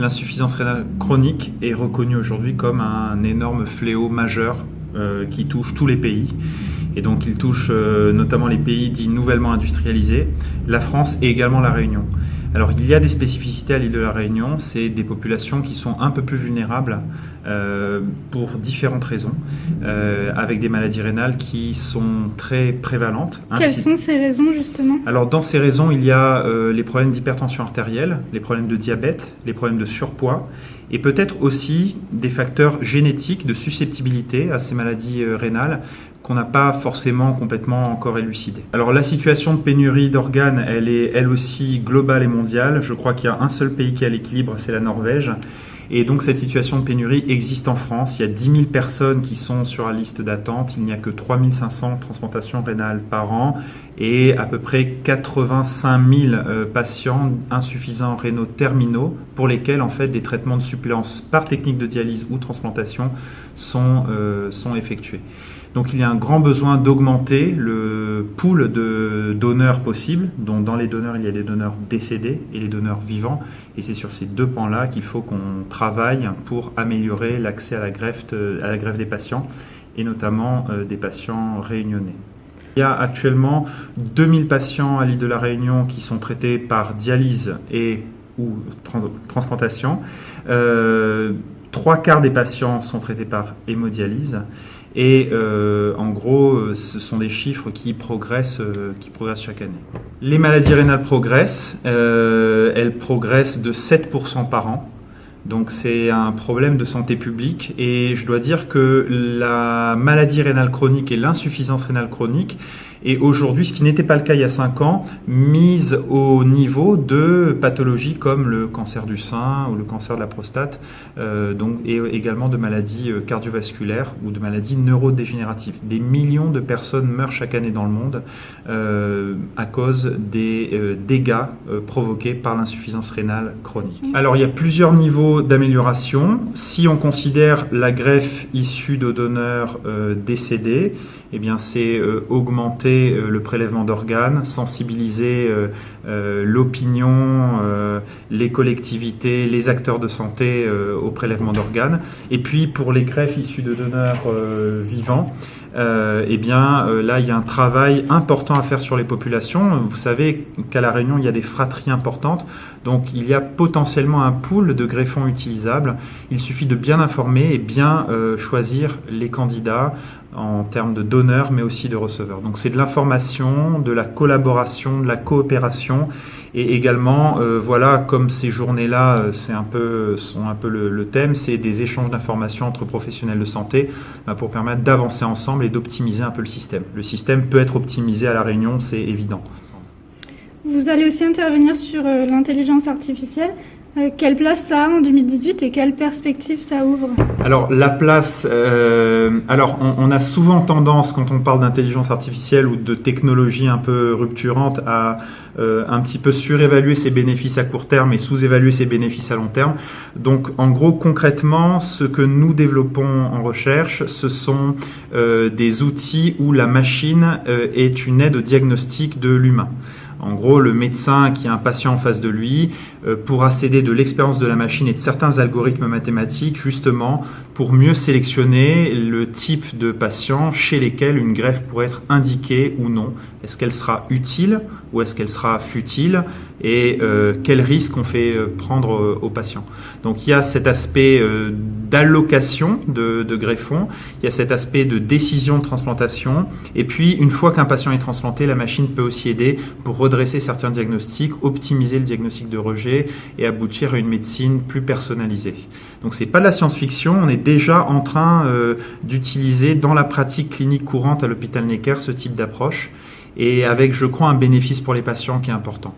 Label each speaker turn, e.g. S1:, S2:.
S1: L'insuffisance rénale chronique est reconnue aujourd'hui comme un énorme fléau majeur qui touche tous les pays. Et donc il touche notamment les pays dits nouvellement industrialisés, la France et également la Réunion. Alors il y a des spécificités à l'île de la Réunion, c'est des populations qui sont un peu plus vulnérables pour différentes raisons, avec des maladies rénales qui sont très prévalentes.
S2: Quelles sont ces raisons justement ?
S1: Alors dans ces raisons, il y a les problèmes d'hypertension artérielle, les problèmes de diabète, les problèmes de surpoids, et peut-être aussi des facteurs génétiques de susceptibilité à ces maladies rénales qu'on n'a pas forcément complètement encore élucidé. Alors la situation de pénurie d'organes, elle est elle aussi globale et mondiale. Je crois qu'il y a un seul pays qui est à l'équilibre, c'est la Norvège. Et donc cette situation de pénurie existe en France. Il y a 10 000 personnes qui sont sur la liste d'attente. Il n'y a que 3 500 transplantations rénales par an et à peu près 85 000 patients insuffisants rénaux terminaux pour lesquels en fait des traitements de suppléance par technique de dialyse ou transplantation sont effectués. Donc il y a un grand besoin d'augmenter le pool de donneurs possibles, dont dans les donneurs il y a les donneurs décédés et les donneurs vivants. Et c'est sur ces deux pans-là qu'il faut qu'on travaille pour améliorer l'accès à la greffe des patients, et notamment des patients réunionnais. Il y a actuellement 2000 patients à l'île de la Réunion qui sont traités par dialyse ou transplantation. 3/4 des patients sont traités par hémodialyse. Et en gros, ce sont des chiffres qui progressent chaque année. Les maladies rénales progressent, elles progressent de 7% par an. Donc c'est un problème de santé publique et je dois dire que la maladie rénale chronique et l'insuffisance rénale chronique est aujourd'hui, ce qui n'était pas le cas il y a 5 ans, mise au niveau de pathologies comme le cancer du sein ou le cancer de la prostate, et également de maladies cardiovasculaires ou de maladies neurodégénératives. Des millions de personnes meurent chaque année dans le monde à cause des dégâts provoqués par l'insuffisance rénale chronique. Alors il y a plusieurs niveaux d'amélioration. Si on considère la greffe issue de donneurs décédés, eh bien c'est augmenter le prélèvement d'organes, sensibiliser l'opinion, les collectivités, les acteurs de santé au prélèvement d'organes. Et puis pour les greffes issues de donneurs vivants, là il y a un travail important à faire sur les populations. Vous savez qu'à La Réunion il y a des fratries importantes, donc il y a potentiellement un pool de greffons utilisables. Il suffit de bien informer et bien choisir les candidats en termes de donneurs mais aussi de receveurs. Donc c'est de l'information, de la collaboration, de la coopération et également comme ces journées-là sont un peu le thème, c'est des échanges d'informations entre professionnels de santé pour permettre d'avancer ensemble et d'optimiser un peu le système. Le système peut être optimisé à La Réunion, c'est évident.
S2: Vous allez aussi intervenir sur l'intelligence artificielle. Quelle place ça a en 2018 et quelle perspective ça ouvre ?
S1: Alors la place, on a souvent tendance quand on parle d'intelligence artificielle ou de technologie un peu rupturante à un petit peu surévaluer ses bénéfices à court terme et sous-évaluer ses bénéfices à long terme. Donc en gros concrètement, ce que nous développons en recherche, ce sont des outils où la machine est une aide au diagnostic de l'humain. En gros, le médecin qui a un patient en face de lui pourra s'aider de l'expérience de la machine et de certains algorithmes mathématiques justement pour mieux sélectionner le type de patient chez lesquels une greffe pourrait être indiquée ou non. Est-ce qu'elle sera utile ou est-ce qu'elle sera futile et quel risque on fait prendre aux patients. Donc il y a cet aspect d'allocation de greffons, il y a cet aspect de décision de transplantation et puis une fois qu'un patient est transplanté, la machine peut aussi aider pour redresser certains diagnostics, optimiser le diagnostic de rejet et aboutir à une médecine plus personnalisée. Donc c'est pas de la science-fiction, on est déjà en train d'utiliser dans la pratique clinique courante à l'hôpital Necker ce type d'approche et avec, je crois, un bénéfice pour les patients qui est important.